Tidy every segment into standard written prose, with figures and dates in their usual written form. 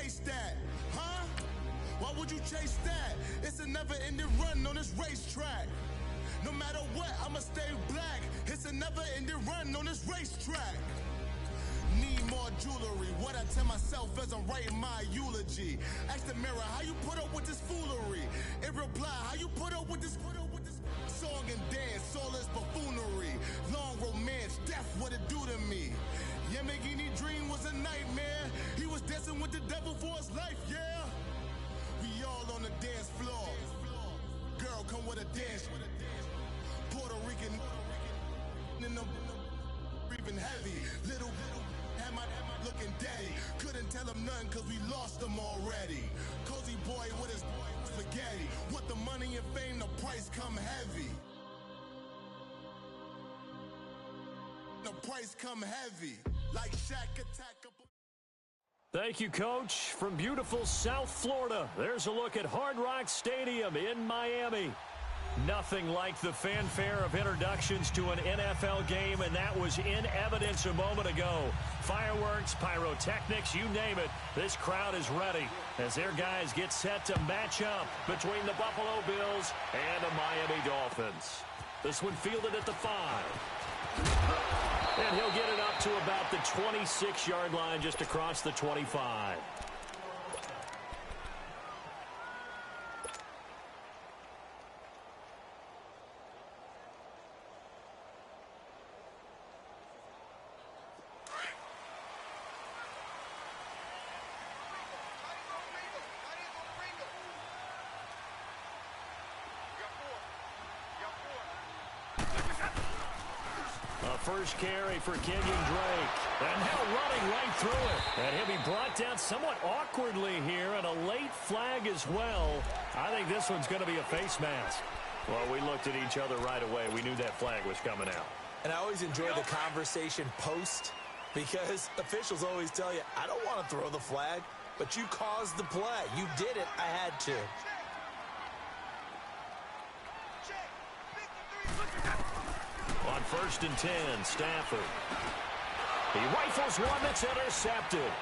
waste that? Huh? Why would you chase that? It's a never-ending run on this racetrack. No matter what, I'ma stay black. It's a never-ending run on this racetrack. Need more jewelry. What I tell myself as I'm writing my eulogy. Ask the mirror, how you put up with this foolery? It reply, how you put up with this song and dance, all this buffoonery. Long romance, death, what it do to me? Yamagini dream was a nightmare. He was dancing with the devil for his life, yeah. We all on the dance floor. Girl, come with a dance. Puerto Rican in the breathing heavy. Little had my looking daddy. Couldn't tell him nothing cause we lost him already. Cozy boy with his spaghetti. Want the money and fame, the price come heavy. The price come heavy. Like Shaq attack up. Thank you, Coach. From beautiful South Florida, there's a look at Hard Rock Stadium in Miami. Nothing like the fanfare of introductions to an NFL game, and that was in evidence a moment ago. Fireworks, pyrotechnics, you name it. This crowd is ready as their guys get set to match up between the Buffalo Bills and the Miami Dolphins. This one fielded at the 5. And he'll get it up to about the 26-yard line, just across the 25. First carry for Kenyon Drake. And now running right through it. And he'll be brought down somewhat awkwardly here, and a late flag as well. I think this one's going to be a face mask. Well, we looked at each other right away. We knew that flag was coming out. And I always enjoy the conversation post, because officials always tell you, I don't want to throw the flag, but you caused the play. You did it. I had to. On 1st and 10, Stafford. He rifles one that's intercepted.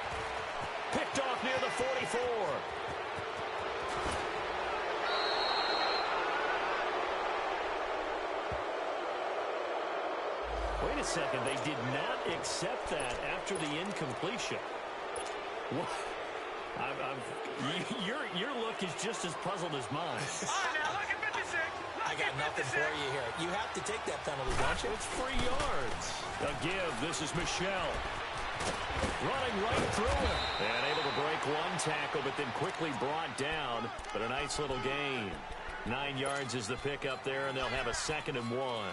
Picked off near the 44. Wait a second. They did not accept that after the incompletion. What? Your look is just as puzzled as mine. All right, now look at 56. I got nothing for you here. You have to take that penalty, don't you? It's 3 yards. A give. This is Michelle. Running right through it. And able to break one tackle, but then quickly brought down. But a nice little gain. 9 yards is the pickup there, and they'll have a 2nd and 1.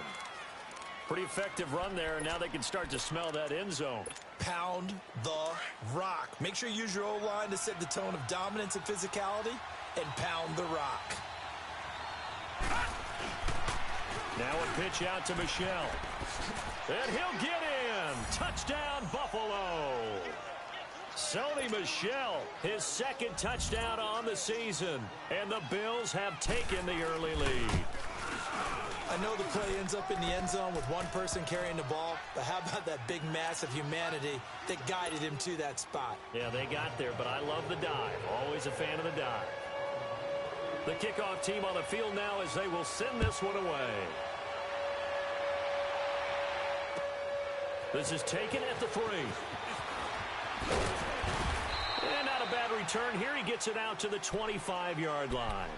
Pretty effective run there, and now they can start to smell that end zone. Pound the rock. Make sure you use your O-line to set the tone of dominance and physicality, and pound the rock. Now a pitch out to Michelle. And he'll get in. Touchdown, Buffalo. Sony Michel, his 2nd touchdown on the season. And the Bills have taken the early lead. I know the play ends up in the end zone with one person carrying the ball, but how about that big mass of humanity that guided him to that spot? Yeah, they got there, but I love the dive. Always a fan of the dive. The kickoff team on the field now as they will send this one away. This is taken at the 3. And not a bad return here. He gets it out to the 25-yard line.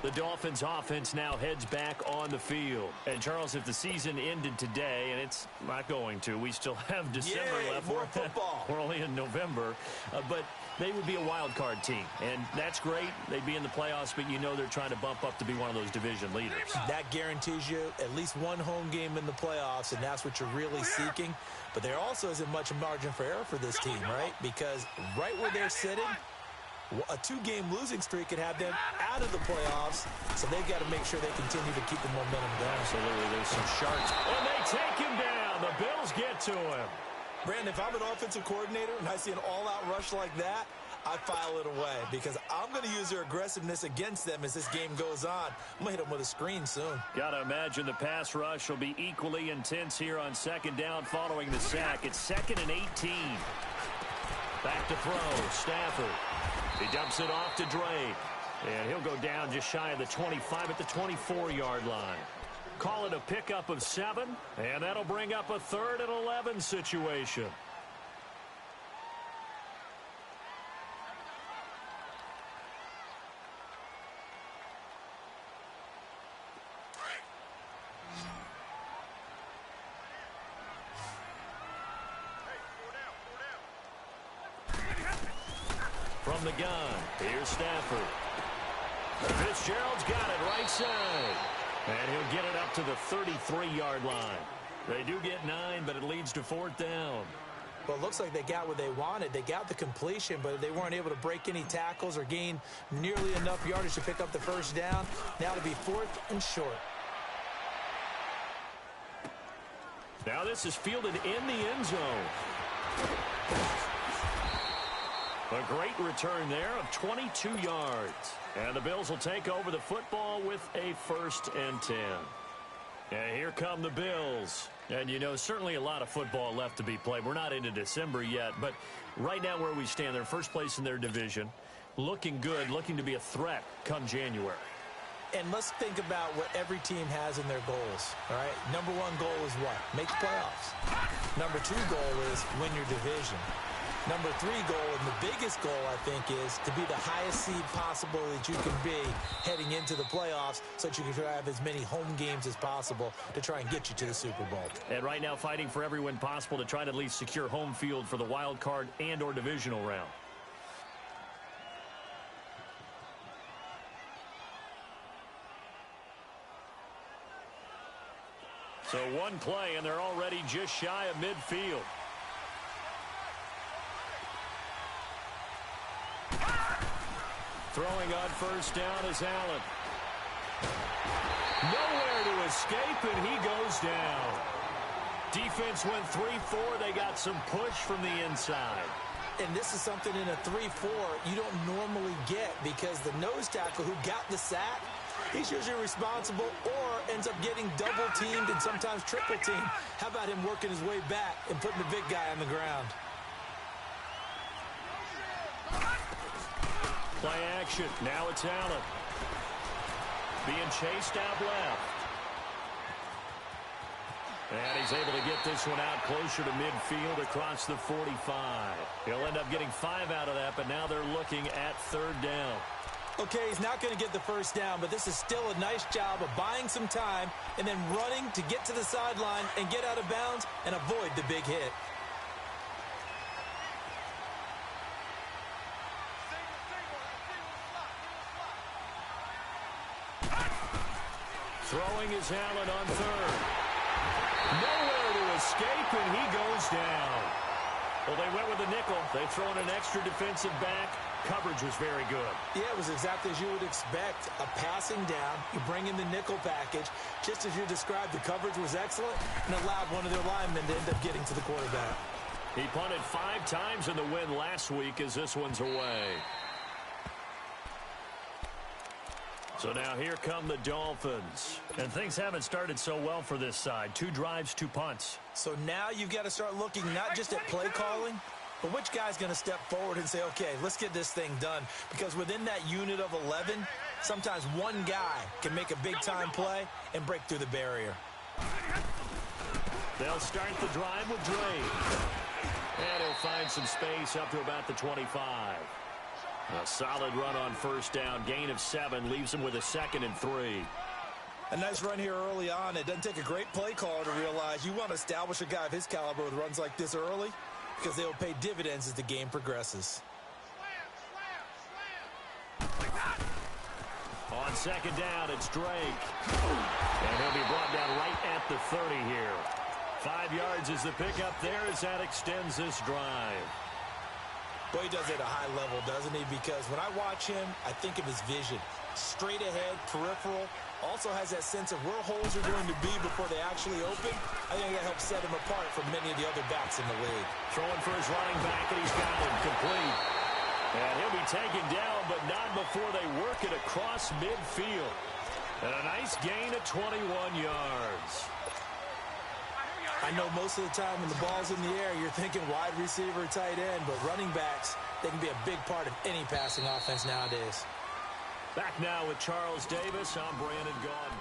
The Dolphins offense now heads back on the field. And, Charles, if the season ended today, and it's not going to, we still have December left. More football. We're only in November. But they would be a wild card team. And that's great. They'd be in the playoffs, but you know they're trying to bump up to be one of those division leaders. That guarantees you at least one home game in the playoffs, and that's what you're really seeking. But there also isn't much margin for error for this team, right? Because right where they're sitting, a 2-game losing streak could have them out of the playoffs, so they've got to make sure they continue to keep the momentum going. Absolutely. There's some sharks. And they take him down. The Bills get to him. Brandon, if I'm an offensive coordinator and I see an all-out rush like that, I file it away because I'm going to use their aggressiveness against them as this game goes on. I'm going to hit them with a screen soon. Got to imagine the pass rush will be equally intense here on 2nd down following the sack. It's 2nd and 18. Back to throw. Stafford. He dumps it off to Drake. And he'll go down just shy of the 25 at the 24-yard line. Call it a pickup of 7, and that'll bring up a 3rd and 11 situation. From the gun, here's Stafford. Fitzgerald's got it right side. And he'll get it up to the 33-yard line. They do get 9, but it leads to 4th down. Well, it looks like they got what they wanted. They got the completion, but they weren't able to break any tackles or gain nearly enough yardage to pick up the first down. Now to be 4th and short. Now this is fielded in the end zone. A great return there of 22 yards. And the Bills will take over the football with a 1st and 10. And here come the Bills. And, you know, certainly a lot of football left to be played. We're not into December yet, but right now where we stand, they're first place in their division. Looking good, looking to be a threat come January. And let's think about what every team has in their goals, all right? Number 1 goal is what? Make the playoffs. Number 2 goal is win your division. Number 3 goal, and the biggest goal, I think, is to be the highest seed possible that you can be heading into the playoffs so that you can try to have as many home games as possible to try and get you to the Super Bowl. And right now fighting for every win possible to try to at least secure home field for the wild card and or divisional round. So one play, and they're already just shy of midfield. Throwing on first down is Allen. Nowhere to escape, and he goes down. Defense went 3-4. They got some push from the inside. And this is something in a 3-4 you don't normally get because the nose tackle who got the sack, he's usually responsible or ends up getting double-teamed and sometimes triple-teamed. How about him working his way back and putting the big guy on the ground? Play action. Now it's Allen. Being chased out left. And he's able to get this one out closer to midfield across the 45. He'll end up getting 5 out of that, but now they're looking at 3rd down. Okay, he's not going to get the first down, but this is still a nice job of buying some time and then running to get to the sideline and get out of bounds and avoid the big hit. Throwing is Allen on 3rd. Nowhere to escape, and he goes down. Well, they went with a nickel. They throw in an extra defensive back. Coverage was very good. Yeah, it was exactly as you would expect. A passing down. You bring in the nickel package. Just as you described, the coverage was excellent and allowed one of their linemen to end up getting to the quarterback. He punted 5 times in the win last week as this one's away. So now here come the Dolphins. And things haven't started so well for this side. 2 drives, 2 punts. So now you've got to start looking not just at play calling, but which guy's going to step forward and say, okay, let's get this thing done. Because within that unit of 11, sometimes one guy can make a big-time play and break through the barrier. They'll start the drive with Drake. And he'll find some space up to about the 25. A solid run on first down. Gain of 7 leaves him with a 2nd and 3. A nice run here early on. It doesn't take a great play caller to realize you want to establish a guy of his caliber with runs like this early because they'll pay dividends as the game progresses. On 2nd down, it's Drake. And he'll be brought down right at the 30 here. 5 yards is the pickup there as that extends this drive. Boy, he does it at a high level, doesn't he? Because when I watch him, I think of his vision. Straight ahead, peripheral. Also has that sense of where holes are going to be before they actually open. I think that helps set him apart from many of the other backs in the league. Throwing for his running back, and he's got him complete. And he'll be taken down, but not before they work it across midfield. And a nice gain of 21 yards. I know most of the time when the ball's in the air, you're thinking wide receiver, tight end, but running backs, they can be a big part of any passing offense nowadays. Back now with Charles Davis. I'm Brandon Gaudin.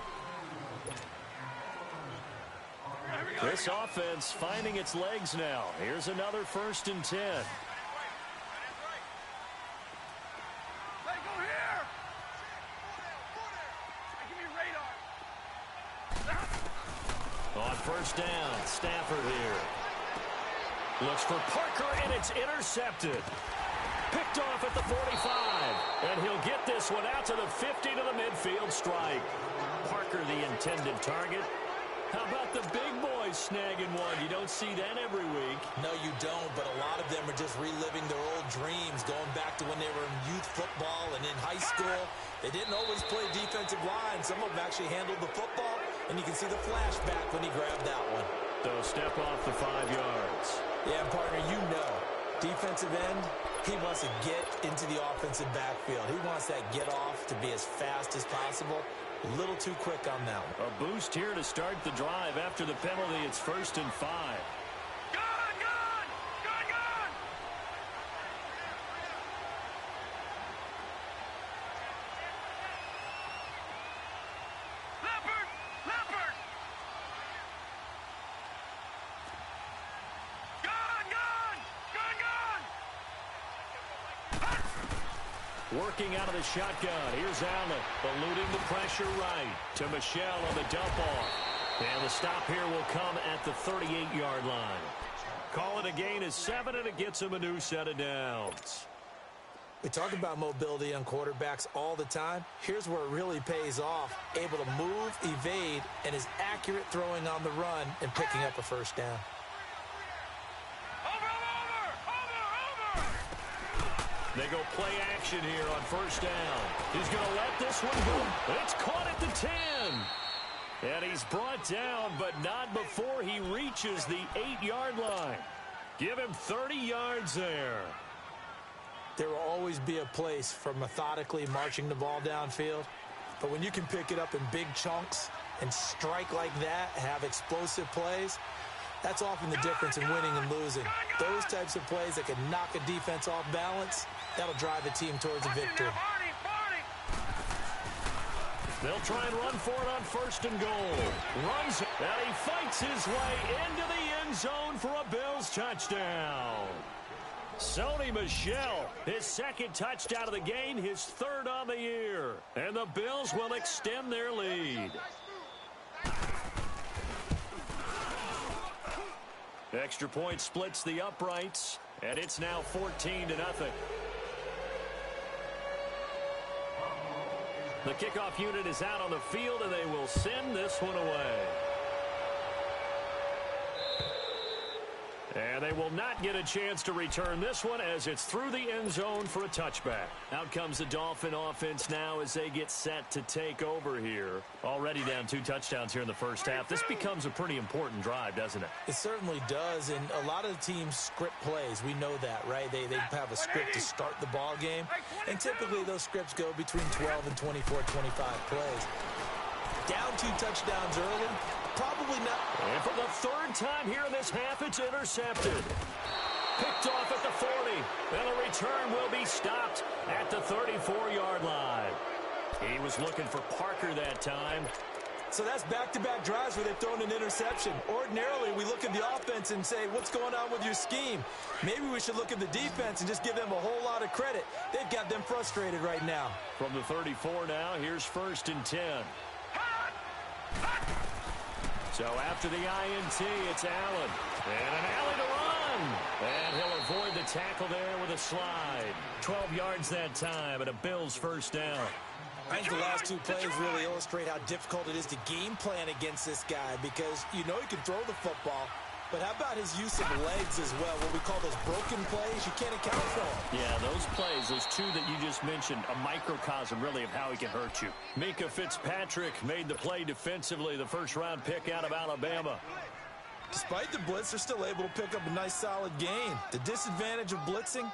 This offense finding its legs now. Here's another 1st and 10. On 1st down, Stafford here. Looks for Parker, and it's intercepted. Picked off at the 45. And he'll get this one out to the 50 to the midfield strike. Parker, the intended target. How about the big boys snagging one? You don't see that every week. No, you don't, but a lot of them are just reliving their old dreams, going back to when they were in youth football and in high school. They didn't always play defensive line. Some of them actually handled the football, and you can see the flashback when he grabbed that one. So step off the 5 yards. Yeah, partner, you know, defensive end, he wants to get into the offensive backfield. He wants that get off to be as fast as possible. A little too quick on that one. A boost here to start the drive after the penalty. It's 1st and 5. Working out of the shotgun. Here's Allen, eluding the pressure right to Michelle on the dump off. And the stop here will come at the 38-yard line. Call it a gain of 7, and it gets him a new set of downs. We talk about mobility on quarterbacks all the time. Here's where it really pays off. Able to move, evade, and is accurate throwing on the run and picking up a 1st down. They go play action here on 1st down. He's going to let this one go. It's caught at the 10. And he's brought down, but not before he reaches the 8-yard line. Give him 30 yards there. There will always be a place for methodically marching the ball downfield. But when you can pick it up in big chunks and strike like that, have explosive plays, that's often the difference in winning and losing. Those types of plays that can knock a defense off balance, that'll drive a team towards a victory. They'll try and run for it on 1st and goal. Runs, and he fights his way into the end zone for a Bills touchdown. Sony Michel, his 2nd touchdown of the game, his 3rd on the year. And the Bills will extend their lead. Extra point splits the uprights, and it's now 14-0. The kickoff unit is out on the field, and they will send this one away. And they will not get a chance to return this one as it's through the end zone for a touchback. Out comes the Dolphin offense now as they get set to take over here. Already down 2 touchdowns here in the 1st half. This becomes a pretty important drive, doesn't it? It certainly does, and a lot of the teams script plays. We know that, right? They have a script to start the ball game, and typically those scripts go between 12 and 24, 25 plays. Down 2 touchdowns early, probably not. And for the 3rd time here in this half, it's intercepted. Picked off at the 40. And the return will be stopped at the 34-yard line. He was looking for Parker that time. So that's back-to-back drives where they've thrown an interception. Ordinarily, we look at the offense and say, what's going on with your scheme? Maybe we should look at the defense and just give them a whole lot of credit. They've got them frustrated right now. From the 34 now, here's 1st and 10. So after the INT, it's Allen. And an alley to run. And he'll avoid the tackle there with a slide. 12 yards that time, and a Bills 1st down. I think the last 2 plays really illustrate how difficult it is to game plan against this guy, because you know he can throw the football, but how about his use of legs as well, what we call those broken plays? You can't account for them. Yeah, those plays, those 2 that you just mentioned, a microcosm really of how he can hurt you. Mika Fitzpatrick made the play defensively, the 1st-round pick out of Alabama. Despite the blitz, they're still able to pick up a nice solid gain. The disadvantage of blitzing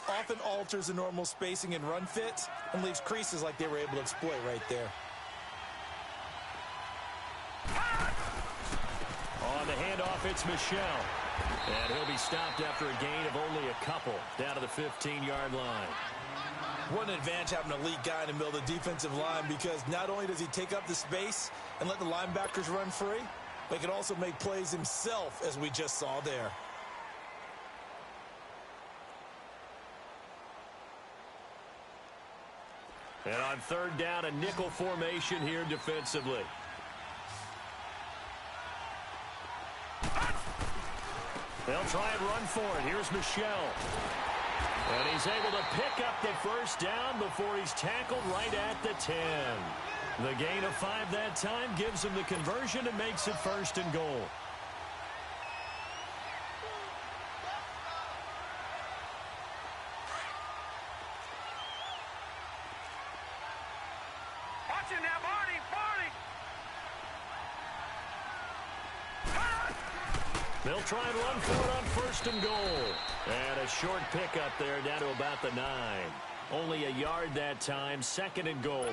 often alters the normal spacing and run fits and leaves creases like they were able to exploit right there. On the handoff, off, it's Michel. And he'll be stopped after a gain of only a couple down to the 15-yard line. What an advantage having an elite guy in the middle of the defensive line, because not only does he take up the space and let the linebackers run free, but he can also make plays himself, as we just saw there. And on third down, a nickel formation here defensively. They'll try and run for it. Here's Michel. And he's able to pick up the first down before he's tackled right at the 10. The gain of 5 that time gives him the conversion and makes it 1st and goal. Watch it now, Barney! They'll try and run for it on 1st and goal. And a short pickup there down to about the 9. Only a yard that time, 2nd and goal.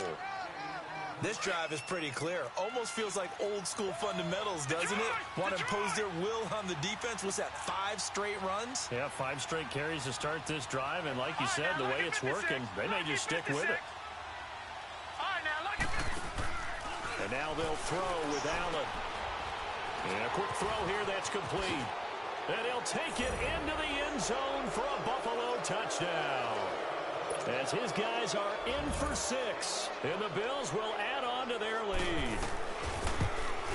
This drive is pretty clear. Almost feels like old school fundamentals, doesn't it? Want to impose their will on the defense. What's that, 5 straight runs? Yeah, 5 straight carries to start this drive. And like you said, the way it's working, they may just stick with it. And now they'll throw with Allen. And a quick throw here that's complete. And he'll take it into the end zone for a Buffalo touchdown. As his guys are in for 6. And the Bills will add on to their lead.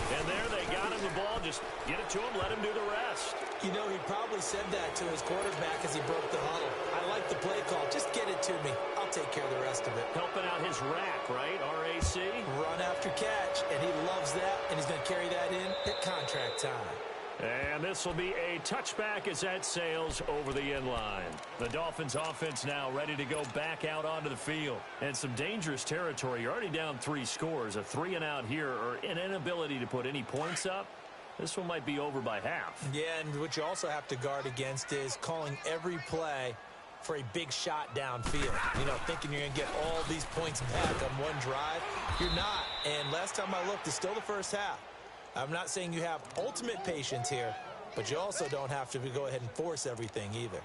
And there they got him the ball. Just get it to him, let him do the rest. You know, he probably said that to his quarterback as he broke the huddle. I like the play call. Just get it to me. I'll take care of the rest of it. Helping out his rack, right? R-A-C? Run after catch, and he loves that, and he's going to carry that in at contract time. And this will be a touchback as that sails over the end line. The Dolphins offense now ready to go back out onto the field. And some dangerous territory. You're already down 3 scores. A 3-and-out here, or an inability to put any points up. This one might be over by half. Yeah, and what you also have to guard against is calling every play for a big shot downfield. You know, thinking you're going to get all these points back on one drive. You're not. And last time I looked, it's still the first half. I'm not saying you have ultimate patience here, but you also don't have to go ahead and force everything either.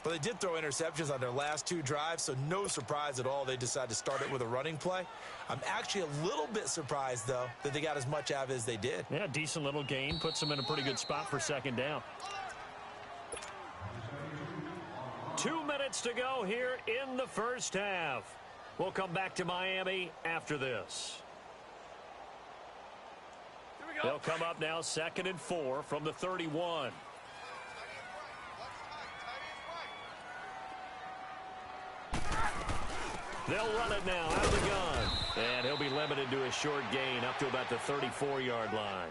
But they did throw interceptions on their last 2 drives, so no surprise at all they decided to start it with a running play. I'm actually a little bit surprised, though, that they got as much out of it as they did. Yeah, decent little gain. Puts them in a pretty good spot for 2nd down. 2 minutes to go here in the first half. We'll come back to Miami after this. They'll come up now 2nd and 4 from the 31. They'll run it now out of the gun. And he'll be limited to a short gain up to about the 34-yard line.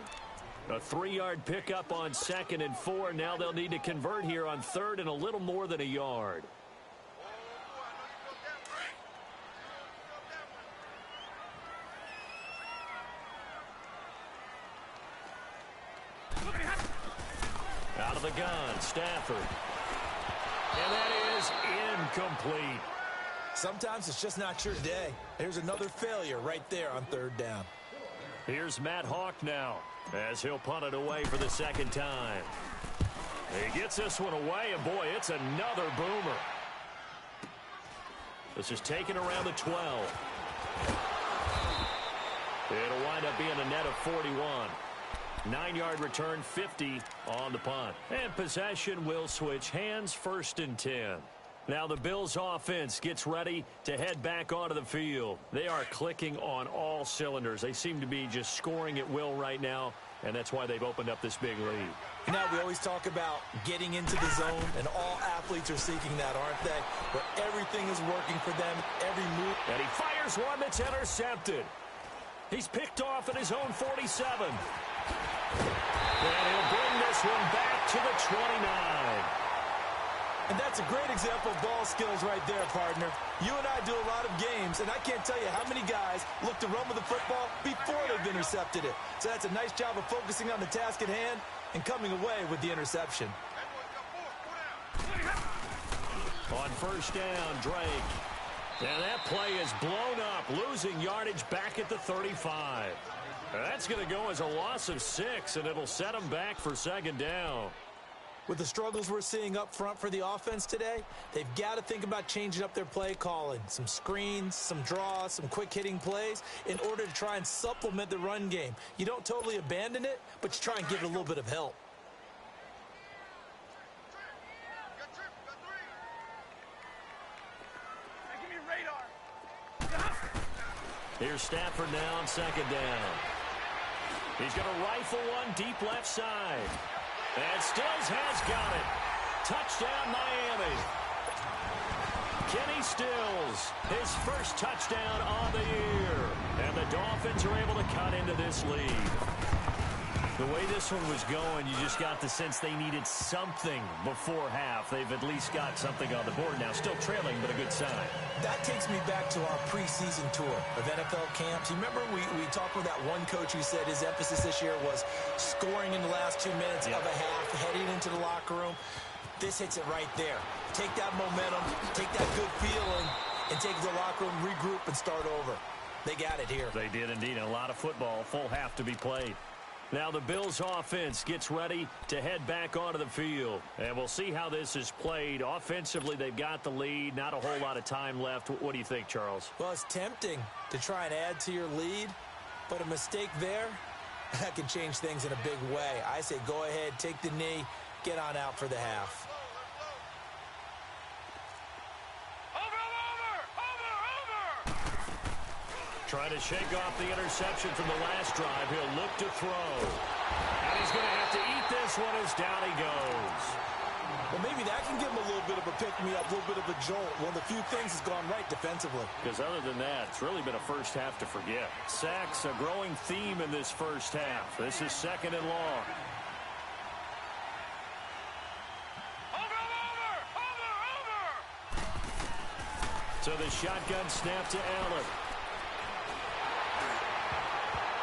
A 3-yard pickup on 2nd and 4. Now they'll need to convert here on 3rd and a little more than a yard. Out of the gun, Stafford. And that is incomplete. Sometimes it's just not your day. Here's another failure right there on 3rd down. Here's Matt Hawk now as he'll punt it away for the 2nd time. He gets this one away, and boy, it's another boomer. This is taken around the 12. It'll wind up being a net of 41. 9-yard return, 50 on the punt. And possession will switch hands, 1st and 10. Now the Bills offense gets ready to head back onto the field. They are clicking on all cylinders. They seem to be just scoring at will right now, and that's why they've opened up this big lead. Now, we always talk about getting into the zone, and all athletes are seeking that, aren't they? Where everything is working for them, every move. And he fires one that's intercepted. He's picked off at his own 47. And he'll bring this one back to the 29. And that's a great example of ball skills right there, partner. You and I do a lot of games, and I can't tell you how many guys look to run with the football before they've intercepted it. So that's a nice job of focusing on the task at hand and coming away with the interception. On 1st down, Drake. And that play is blown up, losing yardage back at the 35. That's going to go as a loss of 6, and it'll set them back for second down. With the struggles we're seeing up front for the offense today, they've got to think about changing up their play calling. Some screens, some draws, some quick-hitting plays in order to try and supplement the run game. You don't totally abandon it, but you try and give it a little bit of help. Here's Stafford now on second down. He's going to rifle one deep left side. And Stills has got it. Touchdown, Miami. Kenny Stills, his first touchdown on the year. And the Dolphins are able to cut into this lead. The way this one was going, you just got the sense they needed something before half. They've at least got something on the board now. Still trailing, but a good sign. That takes me back to our preseason tour of NFL camps. You remember we talked with that one coach who said his emphasis this year was scoring in the last 2 minutes of a half, heading into the locker room. This hits it right there. Take that momentum, take that good feeling, and take it to the locker room, regroup, and start over. They got it here. They did indeed. A lot of football, full half to be played. Now the Bills offense gets ready to head back onto the field. And we'll see how this is played. Offensively, they've got the lead. Not a whole lot of time left. What do you think, Charles? Well, it's tempting to try and add to your lead. But a mistake there, that can change things in a big way. I say go ahead, take the knee, get on out for the half. Trying to shake off the interception from the last drive. He'll look to throw. And he's going to have to eat this one as down he goes. Well, maybe that can give him a little bit of a pick-me-up, a little bit of a jolt. One of the few things has gone right defensively. Because other than that, it's really been a first half to forget. Sacks, a growing theme in this first half. This is second and long. So the shotgun snap to Allen.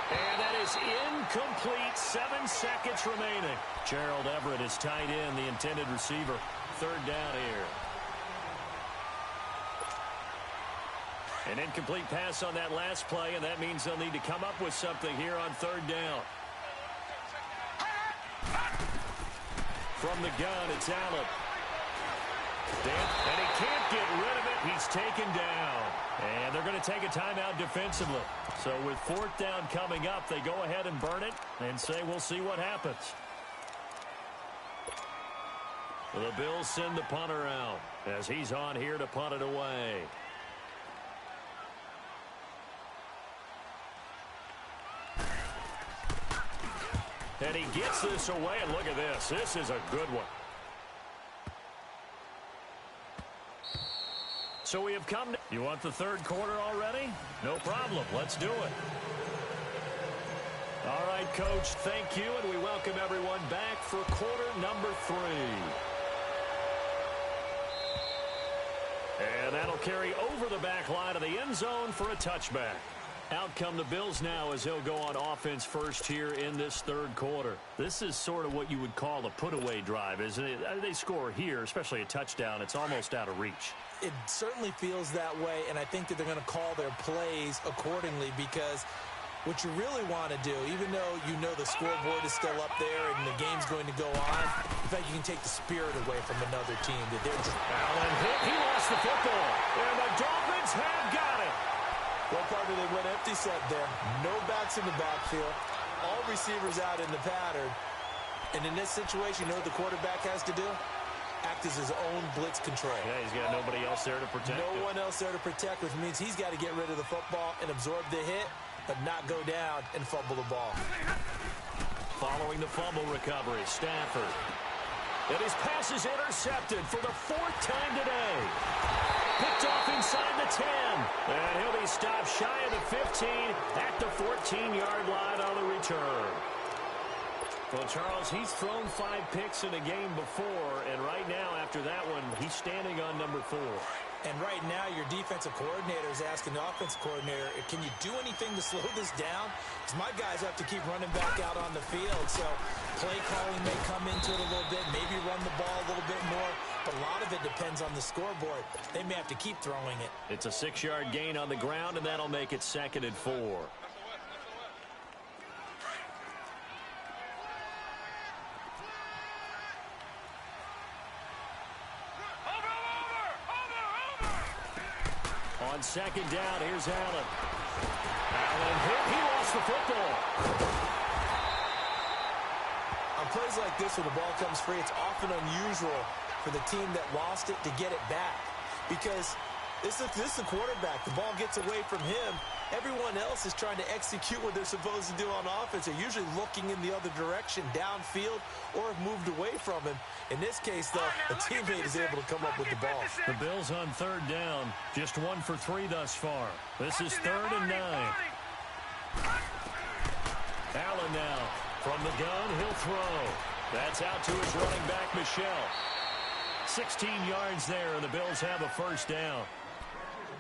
And that is incomplete. 7 seconds remaining. Gerald Everett is tied in, the intended receiver. Third down here. An incomplete pass on that last play, and that means they'll need to come up with something here on third down. From the gun, it's Allen. And he can't get rid of it. He's taken down. And they're going to take a timeout defensively. So with fourth down coming up, they go ahead and burn it and say we'll see what happens. The Bills send the punter out as he's on here to punt it away. And he gets this away, and look at this. This is a good one. So we have come to... You want the third quarter already? No problem. Let's do it. All right, Coach, thank you, and we welcome everyone back for quarter number 3. And that'll carry over the back line of the end zone for a touchback. Out come the Bills now as they'll go on offense first here in this third quarter. This is sort of what you would call a put-away drive, isn't it? They score here, especially a touchdown. It's almost out of reach. It certainly feels that way, and I think that they're going to call their plays accordingly because what you really want to do, even though you know the scoreboard is still up there and the game's going to go on, in fact, you can take the spirit away from another team. That they're just... Allen hit. He lost the football. And the Dolphins have got it. Well, partner, they went empty set there. No backs in the backfield. All receivers out in the pattern. And in this situation, you know what the quarterback has to do? Act as his own blitz control. Yeah, he's got nobody else there to protect No one else there to protect, which means he's got to get rid of the football and absorb the hit, but not go down and fumble the ball. Following the fumble recovery, Stafford. And his pass is intercepted for the 4th time today. Picked off inside the 10. And he'll be stopped shy of the 15 at the 14-yard line on the return. Well, Charles, he's thrown 5 picks in a game before, and right now, after that one, he's standing on number 4. And right now, your defensive coordinator is asking the offensive coordinator, can you do anything to slow this down? Because my guys have to keep running back out on the field, so play calling may come into it a little bit, maybe run the ball a little bit more, A lot of it depends on the scoreboard. They may have to keep throwing it. It's a 6-yard gain on the ground, and that'll make it 2nd and 4. On 2nd down, here's Allen. Allen hit. He lost the football. On plays like this, when the ball comes free, it's often unusual for the team that lost it to get it back. Because this is the quarterback. The ball gets away from him. Everyone else is trying to execute what they're supposed to do on offense. They're usually looking in the other direction, downfield, or have moved away from him. In this case, though, a teammate is able to come up with the ball. The Bills on 3rd down. Just 1 for 3 thus far. This is 3rd and 9. Allen now. From the gun, he'll throw. That's out to his running back, Michelle. 16 yards there, and the Bills have a 1st down.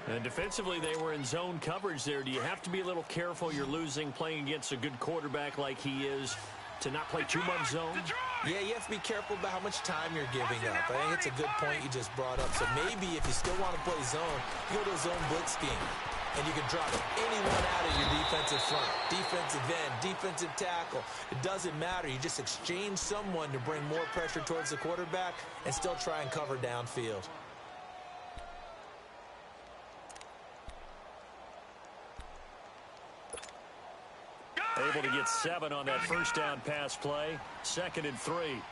And defensively, they were in zone coverage there. Do you have to be a little careful? You're losing playing against a good quarterback like he is to not play too much zone? Yeah, you have to be careful about how much time you're giving up. I think it's a good point you just brought up. So maybe if you still want to play zone, you go to a zone blitz scheme. And you can drop anyone out of your defensive front, defensive end, defensive tackle. It doesn't matter. You just exchange someone to bring more pressure towards the quarterback and still try and cover downfield. Able to get 7 on that 1st down pass play. 2nd and 3.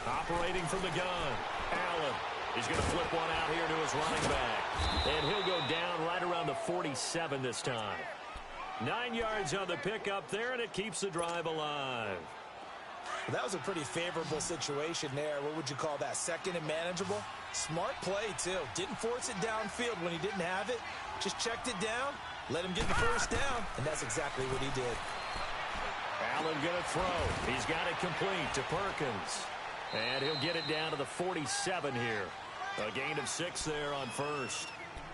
Operating from the gun. Allen. He's going to flip one out here to his running back. And he'll go down right around the 47 this time. 9 yards on the pickup there, and it keeps the drive alive. Well, that was a pretty favorable situation there. What would you call that? 2nd and manageable? Smart play, too. Didn't force it downfield when he didn't have it. Just checked it down, let him get the 1st down, and that's exactly what he did. Allen going to throw. He's got it complete to Perkins. And he'll get it down to the 47 here. A gain of 6 there on 1st.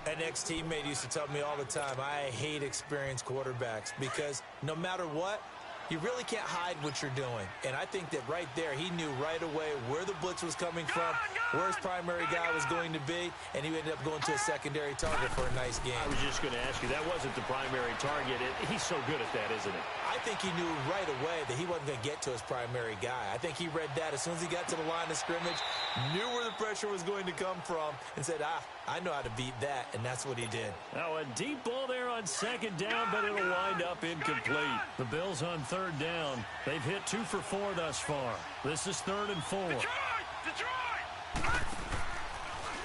An ex-teammate used to tell me all the time, I hate experienced quarterbacks because no matter what, you really can't hide what you're doing. And I think that right there, he knew right away where the blitz was coming from, where his primary guy was going to be, and he ended up going to a secondary target for a nice game. I was just going to ask you, that wasn't the primary target. He's so good at that, isn't he? I think he knew right away that he wasn't going to get to his primary guy. I think he read that as soon as he got to the line of scrimmage, knew where the pressure was going to come from, and said, I know how to beat that, and that's what he did. Now a deep ball there on 2nd down, but it'll wind up incomplete. The Bills on 3rd down. They've hit 2 for 4 thus far. This is 3rd and 4. Detroit!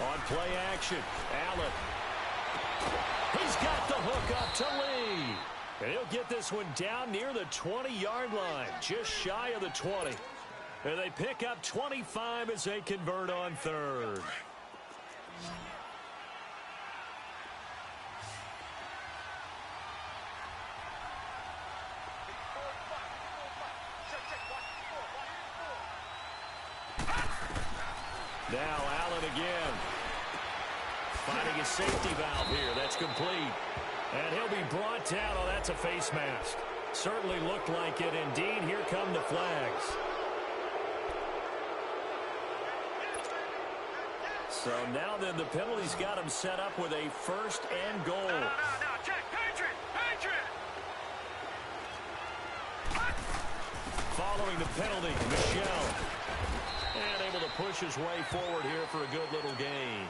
On play action, Allen. He's got the hook up to Lee. And he'll get this one down near the 20-yard line, just shy of the 20. And they pick up 25 as they convert on 3rd. Now Allen again. Finding his safety valve here. That's complete. And he'll be brought down. Oh, that's a face mask. Certainly looked like it. Indeed, here come the flags. So now then the penalty's got him set up with a 1st and goal. No, check. Patriot! Following the penalty, Michelle. And able to push his way forward here for a good little gain.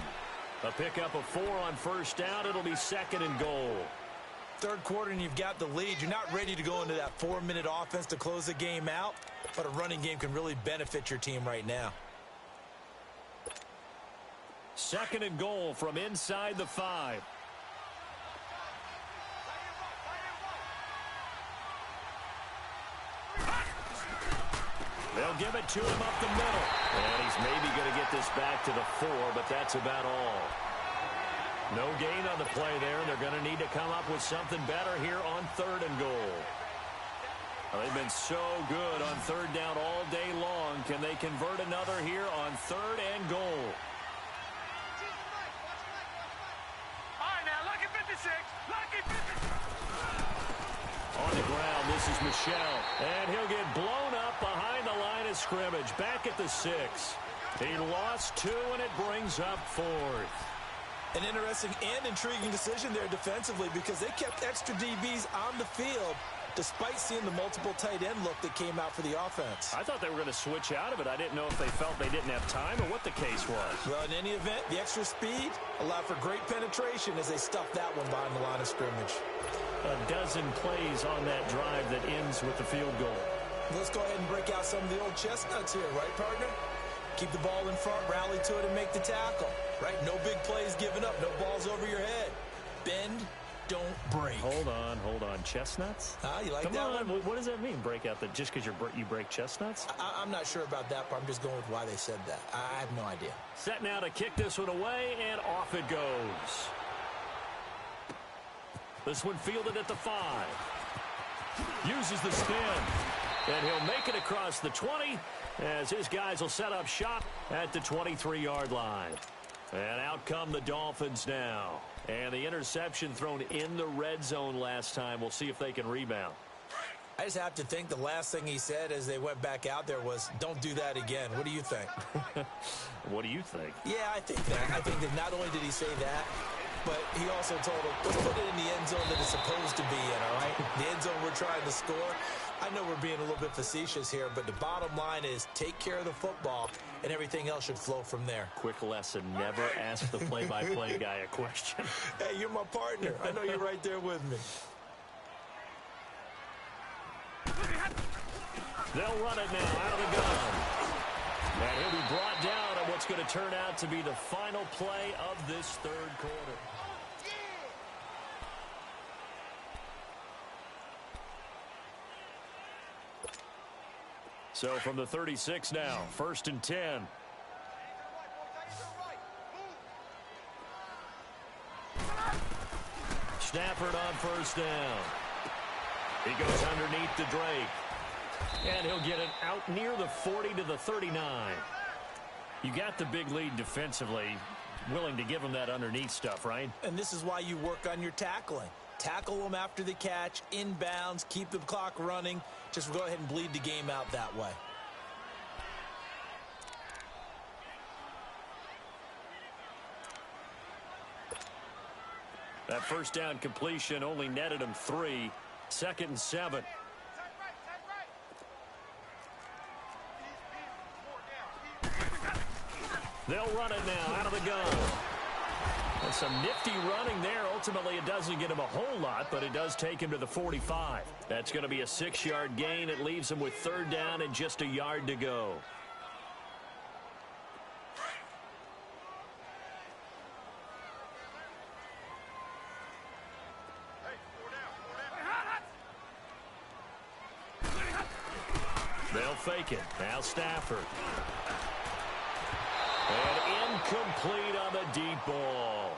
A pickup of 4 on 1st down. It'll be 2nd and goal. 3rd quarter and you've got the lead. You're not ready to go into that 4-minute offense to close the game out, but a running game can really benefit your team right now. 2nd and goal from inside the 5. They'll give it to him up the middle. And he's maybe going to get this back to the 4, but that's about all. No gain on the play there, and they're going to need to come up with something better here on 3rd and goal. Well, they've been so good on 3rd down all day long. Can they convert another here on 3rd and goal? All right, now Lucky 50. On the ground, this is Michel. And he'll get blown up behind the line of scrimmage. Back at the 6. He lost 2, and it brings up 4th. An interesting and intriguing decision there defensively because they kept extra DBs on the field despite seeing the multiple tight end look that came out for the offense. I thought they were going to switch out of it. I didn't know if they felt they didn't have time or what the case was. Well, in any event, the extra speed allowed for great penetration as they stuffed that one behind the line of scrimmage. A dozen plays on that drive that ends with the field goal. Let's go ahead and break out some of the old chestnuts here, right, partner? Keep the ball in front, rally to it, and make the tackle. Right? No big plays given up. No balls over your head. Bend, don't break. Hold on. Chestnuts? You like Come that on. one? What does that mean, break out? Just because you break chestnuts? I'm not sure about that part. I'm just going with why they said that. I have no idea. Set now to kick this one away, and off it goes. This one fielded at the 5. Uses the spin. And he'll make it across the 20 as his guys will set up shop at the 23-yard line. And out come the Dolphins now. And the interception thrown in the red zone last time. We'll see if they can rebound. I just have to think the last thing he said as they went back out there was, don't do that again. What do you think? What do you think? Yeah, I think that. I think that not only did he say that, but he also told him, let's put it in the end zone that it's supposed to be in, all right? The end zone we're trying to score. I know we're being a little bit facetious here, but the bottom line is take care of the football, and everything else should flow from there. Quick lesson, never ask the play-by-play guy a question. Hey, you're my partner. I know you're right there with me. They'll run it now out of the gun. And he'll be brought down on what's going to turn out to be the final play of this third quarter. So from the 36 now, 1st and 10. Stafford on 1st down. He goes underneath to Drake. And he'll get it out near the 40 to the 39. You got the big lead defensively, willing to give him that underneath stuff, right? And this is why you work on your tackling. Tackle them after the catch, inbounds, keep the clock running. Just go ahead and bleed the game out that way. That 1st down completion only netted him 3. 2nd and 7. They'll run it now out of the gun. And some nifty running there. Ultimately, it doesn't get him a whole lot, but it does take him to the 45. That's going to be a 6-yard gain. It leaves him with 3rd down and just a yard to go. They'll fake it. Now Stafford. And incomplete on the deep ball.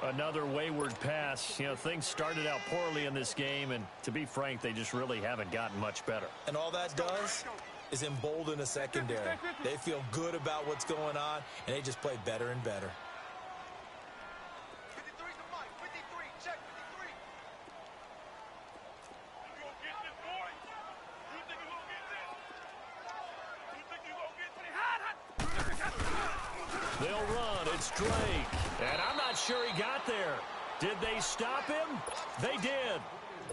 Another wayward pass. You know, things started out poorly in this game, and to be frank, they just really haven't gotten much better. And all that does is embolden a secondary. They feel good about what's going on, and they just play better and better. 53's the mic. 53. Check 53. You gonna get this, boy? You think you gonna get this? You think you gonna get this? They'll run. It's Drake. And I'm not sure he got there. Did they stop him? They did.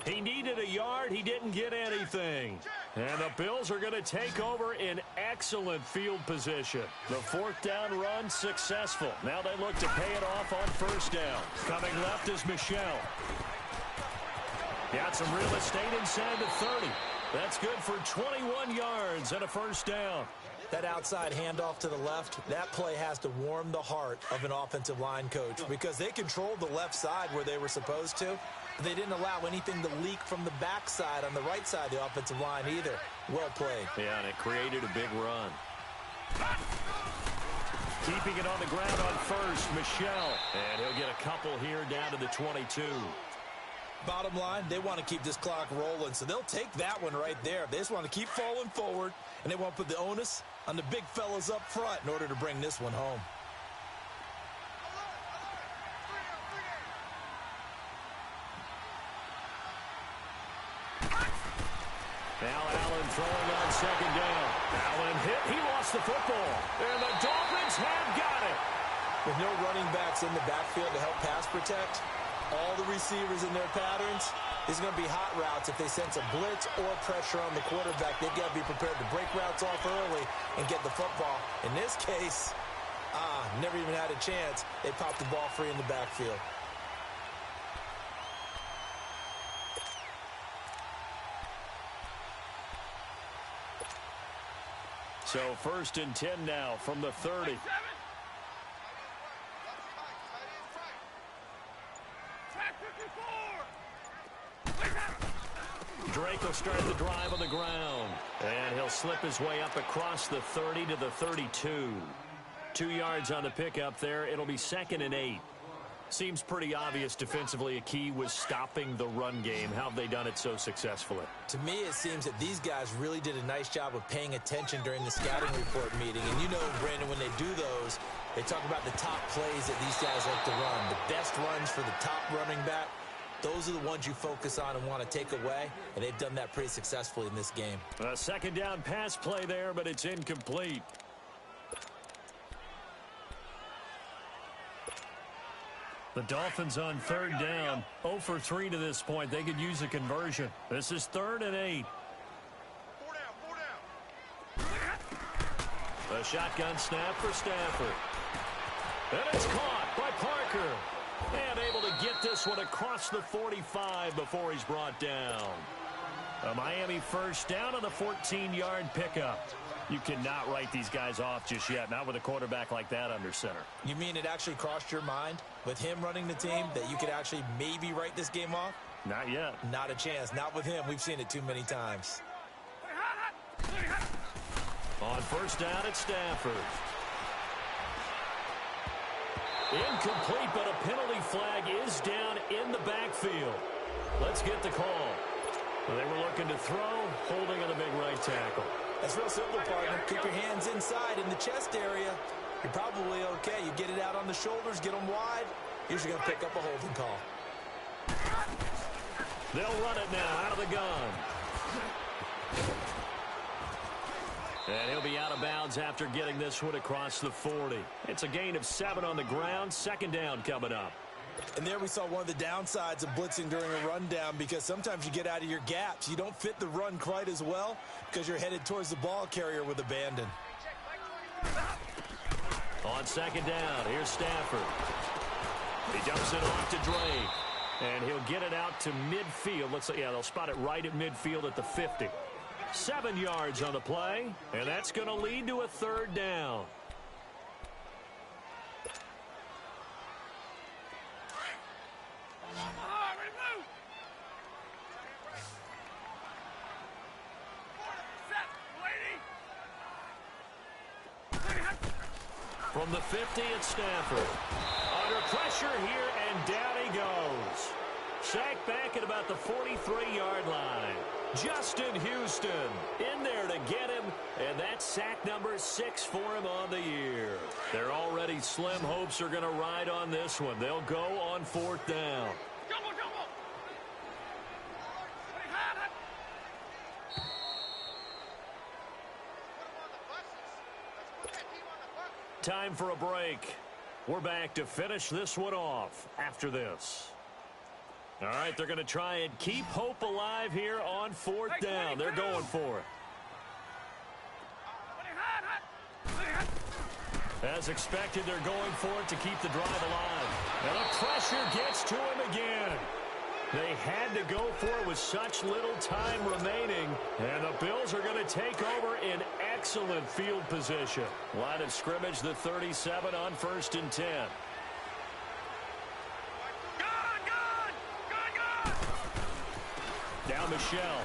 He needed a yard. He didn't get anything. And the Bills are going to take over in excellent field position. The 4th down run successful. Now they look to pay it off on 1st down. Coming left is Michel. Got some real estate inside the 30. That's good for 21 yards and a 1st down. That outside handoff to the left, that play has to warm the heart of an offensive line coach because they controlled the left side where they were supposed to. They didn't allow anything to leak from the backside on the right side of the offensive line either. Well played. Yeah, and it created a big run. Keeping it on the ground on 1st, Michel. And he'll get a couple here down to the 22. Bottom line, they want to keep this clock rolling, so they'll take that one right there. They just want to keep falling forward, and they want to put the onus on the big fellas up front in order to bring this one home. Now Allen throwing on second down. Allen hit. He lost the football. And the Dolphins have got it. With no running backs in the backfield to help pass protect, all the receivers in their patterns, there's going to be hot routes. If they sense a blitz or pressure on the quarterback, they've got to be prepared to break routes off early and get the football. In this case, never even had a chance. They popped the ball free in the backfield. So 1st and 10 now from the 30. Drake will start the drive on the ground. And he'll slip his way up across the 30 to the 32. 2 yards on the pickup there. It'll be 2nd and 8. Seems pretty obvious defensively a key was stopping the run game. How have they done it so successfully? To me, it seems that these guys really did a nice job of paying attention during the scouting report meeting. And you know, Brandon, when they do those, they talk about the top plays that these guys like to run. The best runs for the top running back. Those are the ones you focus on and want to take away, and they've done that pretty successfully in this game. A 2nd down pass play there, but it's incomplete. The Dolphins on 3rd down, 0 for 3 to this point. They could use a conversion. This is 3rd and 8. 4 down. A shotgun snap for Stafford. And it's caught by Parker. And able to get this one across the 45 before he's brought down. A Miami 1st down on the 14-yard pickup. You cannot write these guys off just yet, not with a quarterback like that under center. You mean it actually crossed your mind with him running the team that you could actually maybe write this game off? Not yet. Not a chance. Not with him. We've seen it too many times. On 1st down, it's Stafford. Incomplete, but a penalty flag is down in the backfield. Let's get the call. They were looking to throw, holding on the big right tackle. That's real simple, partner. Keep your hands inside in the chest area. You're probably okay. You get it out on the shoulders, get them wide. Usually going to pick up a holding call. They'll run it now out of the gun. And he'll be out of bounds after getting this one across the 40. It's a gain of 7 on the ground. 2nd down coming up. And there we saw one of the downsides of blitzing during a rundown, because sometimes you get out of your gaps. You don't fit the run quite as well because you're headed towards the ball carrier with abandon. On 2nd down, here's Stafford. He dumps it off to Drake. And he'll get it out to midfield. Let's say, yeah, they'll spot it right at midfield at the 50. 7 yards on the play, and that's going to lead to a 3rd down. From the 50, it's Stafford. Under pressure here, and down he goes. Sacked back at about the 43-yard line. Justin Houston in there to get him, and that's sack number 6 for him on the year. Their already slim hopes are going to ride on this one. They'll go on 4th down. Time for a break. We're back to finish this one off after this. All right, they're going to try and keep hope alive here on 4th down. They're going for it. As expected, they're going for it to keep the drive alive. And the pressure gets to him again. They had to go for it with such little time remaining. And the Bills are going to take over in excellent field position. Line of scrimmage, the 37 on 1st and 10. Down Michelle.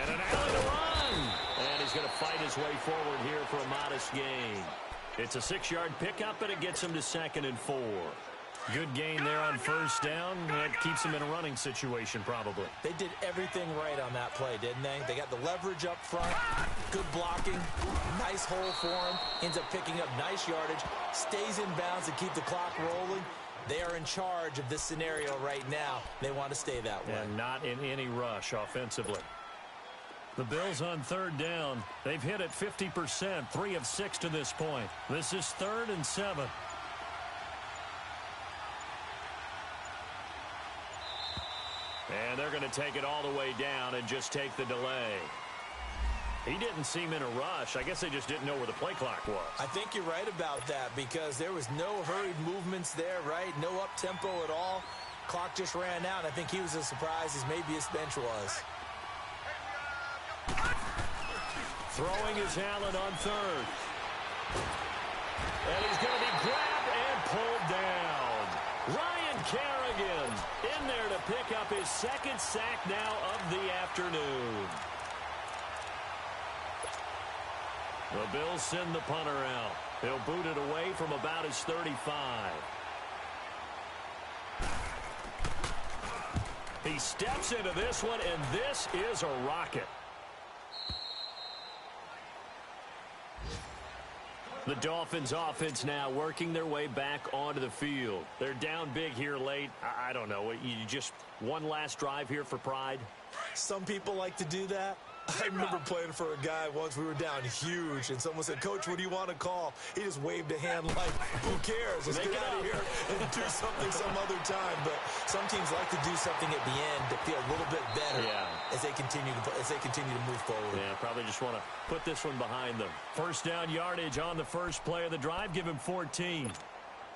And an alley to run. And he's going to fight his way forward here for a modest gain. It's a 6-yard pickup, and it gets him to 2nd and 4. Good gain there on 1st down. That keeps him in a running situation, probably. They did everything right on that play, didn't they? They got the leverage up front, good blocking, nice hole for him, ends up picking up nice yardage, stays in bounds to keep the clock rolling. They are in charge of this scenario right now. They want to stay that way. And not in any rush offensively. The Bills on third down. They've hit it 50%, 3 of 6 to this point. This is 3rd and 7. And they're going to take it all the way down and just take the delay. He didn't seem in a rush. I guess they just didn't know where the play clock was. I think you're right about that because there was no hurried movements there, right? No up-tempo at all. Clock just ran out. I think he was as surprised as maybe his bench was. Throwing is Allen on third. And he's going to be grabbed and pulled down. Ryan Kerrigan in there to pick up his 2nd sack now of the afternoon. The Bills send the punter out. He'll boot it away from about his 35. He steps into this one, and this is a rocket. The Dolphins offense now working their way back onto the field. They're down big here late. I don't know. You just one last drive here for pride? Some people like to do that. I remember playing for a guy once. We were down huge, and someone said, "Coach, what do you want to call?" He just waved a hand like, "Who cares? Let's get out of here and do something some other time." But some teams like to do something at the end to feel a little bit better as they continue to move forward. Yeah, probably just want to put this one behind them. First down yardage on the first play of the drive. Give him 14.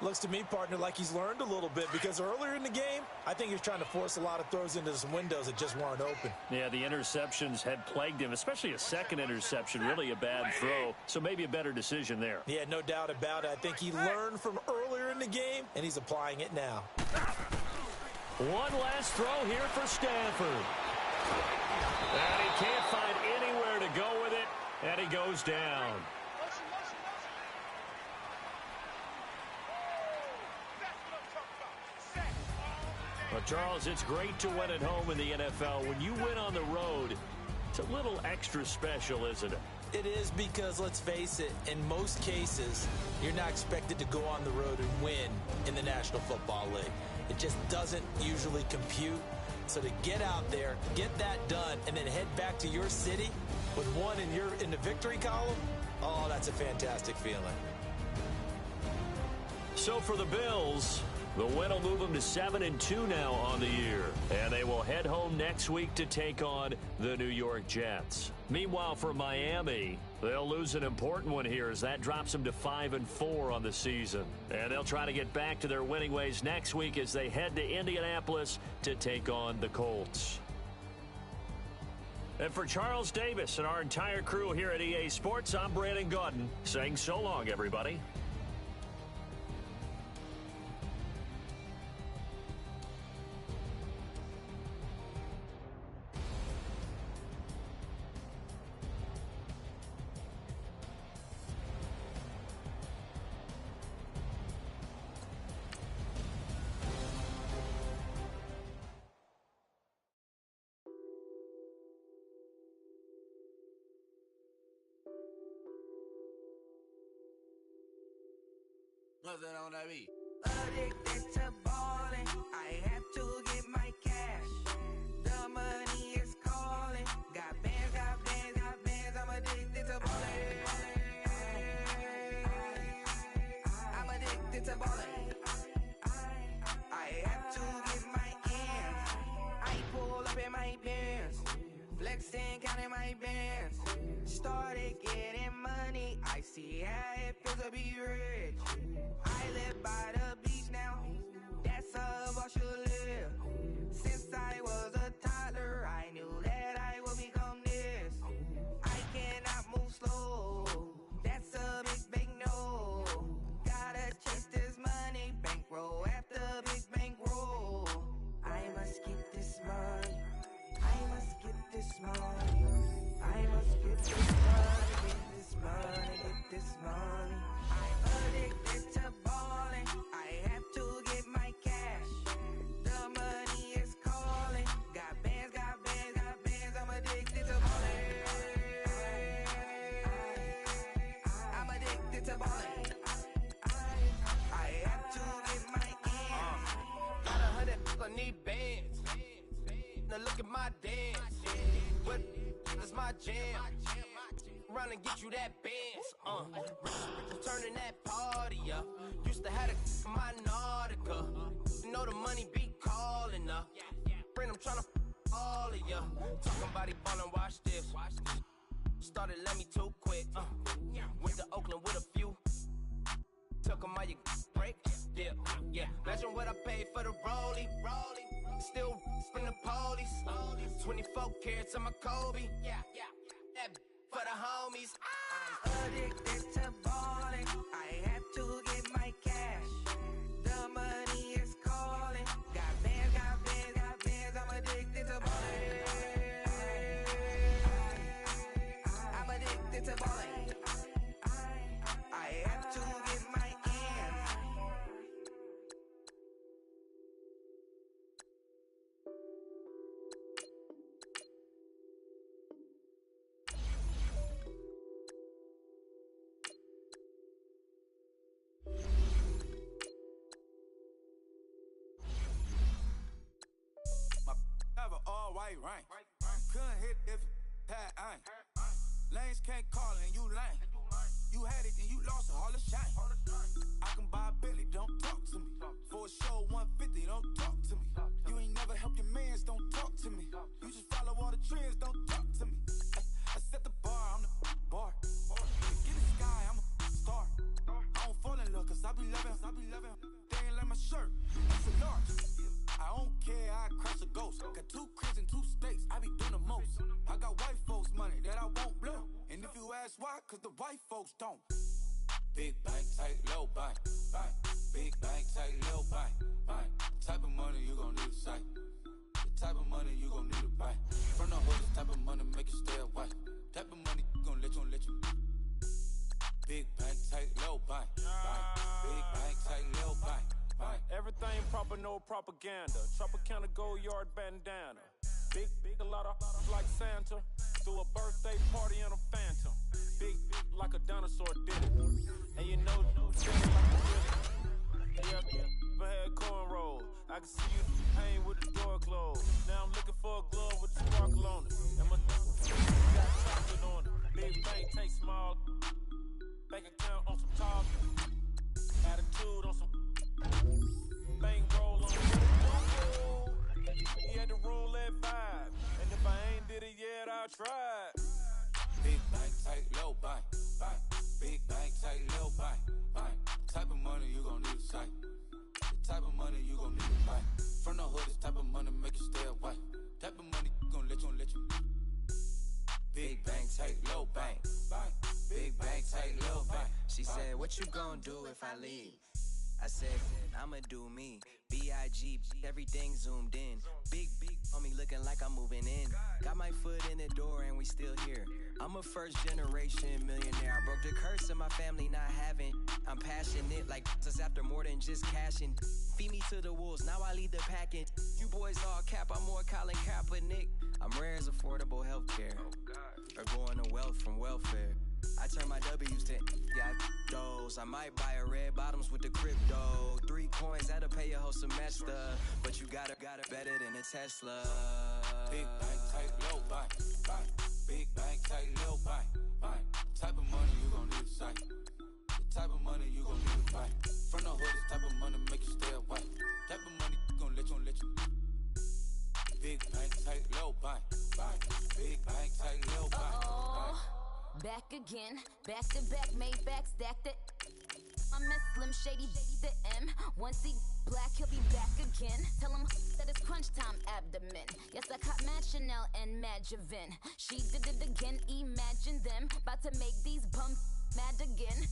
Looks to me, partner, like he's learned a little bit because earlier in the game, I think he was trying to force a lot of throws into some windows that just weren't open. Yeah, the interceptions had plagued him, especially a second interception, really a bad throw. So maybe a better decision there. Yeah, no doubt about it. I think he learned from earlier in the game, and he's applying it now. One last throw here for Stafford. And he can't find anywhere to go with it, and he goes down. Well, Charles, it's great to win at home in the NFL. When you win on the road, it's a little extra special, isn't it? It is because, let's face it, in most cases, you're not expected to go on the road and win in the National Football League. It just doesn't usually compute. So to get out there, get that done, and then head back to your city with one in the victory column, oh, that's a fantastic feeling. So for the Bills, the win will move them to 7-2 now on the year. And they will head home next week to take on the New York Jets. Meanwhile, for Miami, they'll lose an important one here as that drops them to 5-4 on the season. And they'll try to get back to their winning ways next week as they head to Indianapolis to take on the Colts. And for Charles Davis and our entire crew here at EA Sports, I'm Brandon Gaudin saying so long, everybody. Nothing on that beat. Addicted to balling, I have to get my cash. The money is calling. Got bands, got bands, got bands. I'm addicted to balling. I'm addicted to balling. I have to get my ends. I pull up in my bands, flexing, counting my bands. Started getting money. I see how it feels to be rich. I live by the beach now, that's how I should live. Since I was a toddler, I knew that I would become this. I cannot move slow, that's a big no. Gotta chase this money, bankroll after big bankroll. I must get this money, I must get this money. I must get this money, get this money, get this money. I'm addicted to balling. I have to get my cash. The money is calling. Got bands, got bands, got bands. I'm addicted to balling. I'm addicted to balling. I have to get my ends. Got 100, I need bands. Now look at my dance. What is my my jam. Run and get you that Benz. Turning that party up. Used to have a my Nautica. You know the money be calling up. Friend, I'm tryna all of ya. Talking body ballin', watch this. Started let me too quick. Went to Oakland with a few. Took 'em all you break. Yeah. Imagine what I paid for the rollie. Still from the police. 24 carats on my Kobe. That for the homies. I'm addicted to ballin'. I have to get my cash. The money is calling. Got bands. I'm addicted to ballin'. I'm addicted to ballin'. I have to get my ends. Never all white rain. Couldn't hit if it had ain't. Lanes can't call and you lame. You had it and you lost it, all the shame. I can buy a Bentley, don't talk to me. For a show 150, don't talk to me. You ain't never helped your mans, don't talk to me. You just follow all the trends, don't talk to me. I set the bar, I'm the bar. Get the sky, I'm a star. I don't fall in love, cause I be loving. They ain't like my shirt, it's a large. I don't care, I crush a ghost. Got 2 cribs in 2 states, I be doing the most. I got white folks money that I won't blow. And if you ask why, cause the white folks don't. Big bank, tight, low bank. Big bank, tight, low bank. Type of money you gon' need a sight. The type of money you gon' need to buy. From the hood, this type of money make you stay away. Type of money gon' let you. Big bank, tight, low bank. Big bank, tight, low bank. Everything proper, no propaganda. Tropicana gold yard bandana. Big, a lot of like Santa. Threw a birthday party in a phantom. Big like a dinosaur did it. And you know, yeah, I had cornrows. I can see you hang with the door closed. Now I'm looking for a glove with the sparkle on it. And my got chocolate on it. Big bank, take small. Bank account on some top. Attitude on some. Bank roll on the he had the roulette vibe. And if I ain't did it yet, I'll try it. Big bank, tight, low bank. Big bank, tight, low bank. Type of money you gon' need a sight. The type of money you gon' need to buy. From the hood, this type of money make you stay away. Type of money gon' let you. Big bank, tight, low bank. Big bank, tight, low bank. She said, what you gon' do if I leave? I said, I'ma do me. B.I.G. Everything zoomed in. Big on me looking like I'm moving in. Got my foot in the door and we still here. I'm a first generation millionaire. I broke the curse of my family not having. I'm passionate like this after more than just cashing. Feed me to the wolves, now I lead the package. You boys all cap, I'm more Colin Kaepernick. I'm rare as affordable healthcare. Or going to wealth from welfare. I turn my W's to got those. I might buy a red bottoms with the crypto. 3 coins, that'll pay your whole semester. But you gotta better than a Tesla. Big bank, tight, low bank. Big bank, tight, low bank. Type of money you gon' need a sight. The type of money you gon' need to buy. From the hood, this type of money make you stay away. Type of money gon' let you. Big bank, tight, low bank. Big bank, tight, low bank. Back again, back to back, made back, stacked it. I'm a Slim Shady, the M. Once he black, he'll be back again. Tell him that it's crunch time abdomen. Yes, I caught Mad Chanel and Mad Javin. She did it again, imagine them. About to make these bums mad again.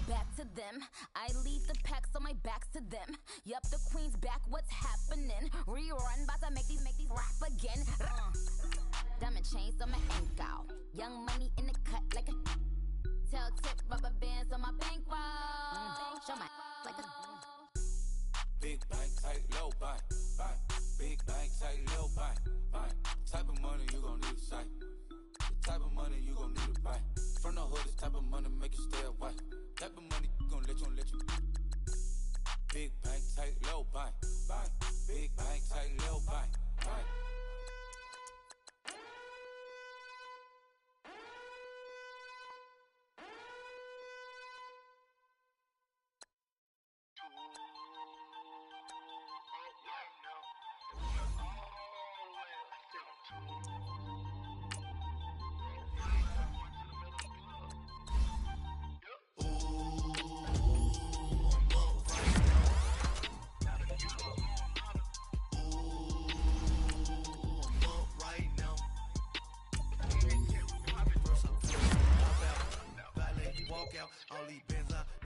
Back to them, I lead the pack, so my back's to them. Yup, the queen's back, what's happening? Rerun, about to make these rap again. Diamond chains on my ankle. Young money in the cut like a tail tip, rubber bands on my bankroll. Show my like a Big bank, tight, low bank. Big bank, tight, low bank. Type of money you gon' need a sight. The type of money you gon' need to buy. From the hood, this type of money make you stay away. Type of money gon' let you. Big bank, tight, low bank. Big bank, tight, low bank.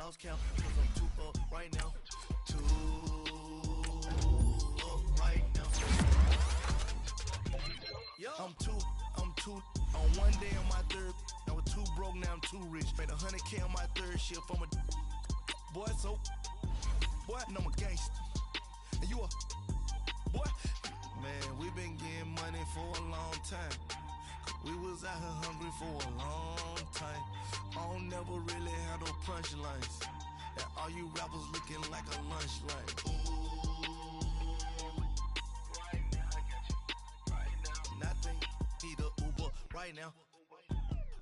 lost count, cause I'm too up right now. Too up right now. I'm too on one day on my third. I was too broke, now I'm too rich. Made 100K on my third shift from a boy, so boy, and I'm a gangster. And you a boy. Man, we been getting money for a long time. We was out here hungry for a long time. I don't never really have no punchlines. And all you rappers looking like a lunch line. Right now, I got you. Right now. Nothing. Need a Uber right now.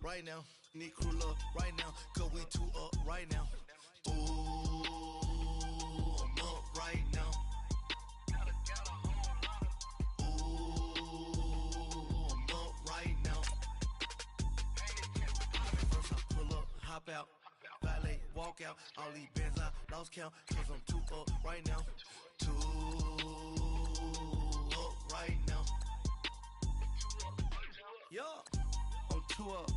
Right now. Need crew love right now. Cause we too up right now. Ooh, I'm up right now. Hop out, valet, walk out, all these bands I lost count, cause I'm too up right now, too up right now. Yeah, I'm too up,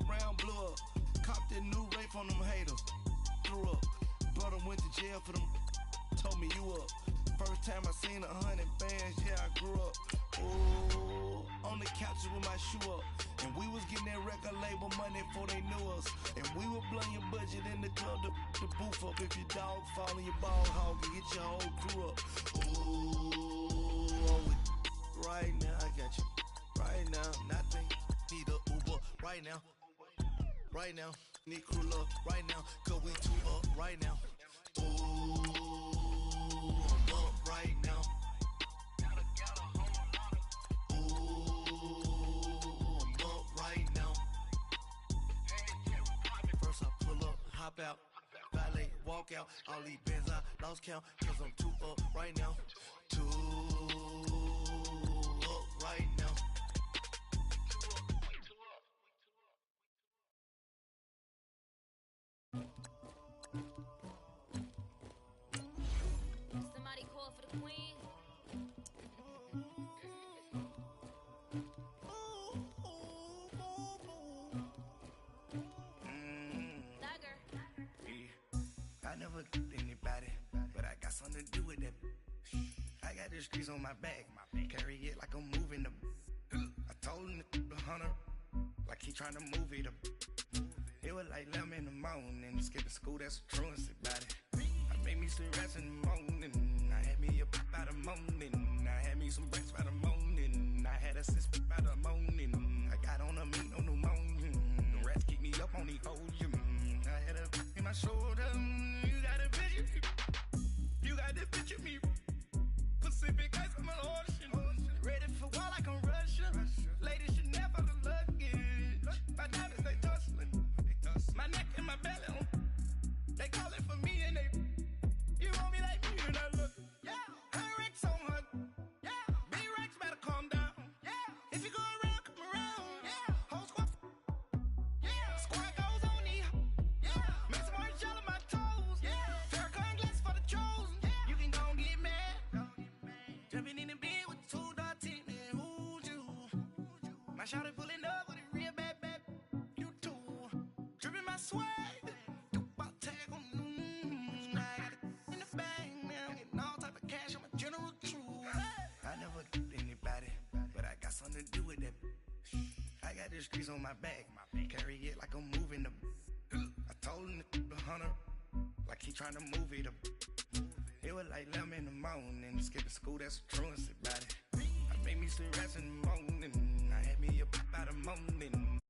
round blew up, copped that new rape on them haters, threw up, brother went to jail for them, told me you up, first time I seen 100 bands, yeah I grew up, ooh, on the couches with my shoe up. And we was getting that record label money before they knew us. And we were blowing your budget in the club to boof up. If your dog fall in your ball hog and get your whole crew up. Ooh, right now, I got you. Right now, nothing. Need a Uber right now. Right now, need crew love right now. Cause we too up right now. Ooh, I'm up right now. Hop out, valet, walk out, all these bands I lost count, cause I'm too up right now, too up right now. Somebody call for the queen. Anybody, but I got something to do with that. I got the streets on my back, carry it like I'm moving the. I told him the hunter, like he trying to move it up. It was like 11 in the morning, skipping school, that's a truancy about it. I made me some rest in the morning, I had me a pop by the morning, I had me some breaks by the morning, I had a six by the morning, I got on a meat on the morning, the rats keep me up on the podium, I had a in my shoulder. You got this bitch of me. Pacific ice on my ocean. Ready for war like I'm Russian. Ladies should never the luggage. My diamonds, they tussling. My neck and my belly. They call it for me and they. You want me like me and I look. Yeah. Her Rex on her. Yeah. B-Rex better calm down. Yeah. If you go around, come around. Yeah. Whole squad. Yeah. Squad goes on the. Yeah. Make some orange gel on my toes. Yeah. Jumping in the bed with 2 dark teeth, man, who's you? My shawty pulling up with a real bad, you too. Dripping my swag, about tag on, I got it in the bag, man, I'm getting all type of cash, I'm a general true. I never get anybody, but I got something to do with that. I got the streets on my back, carry it like I'm moving the. I told him the hunter, like he trying to move it up. It was like 11 in the morning, skipping school, that's a truancy about it. I made me some rest in the morning, I had me a pop by the morning.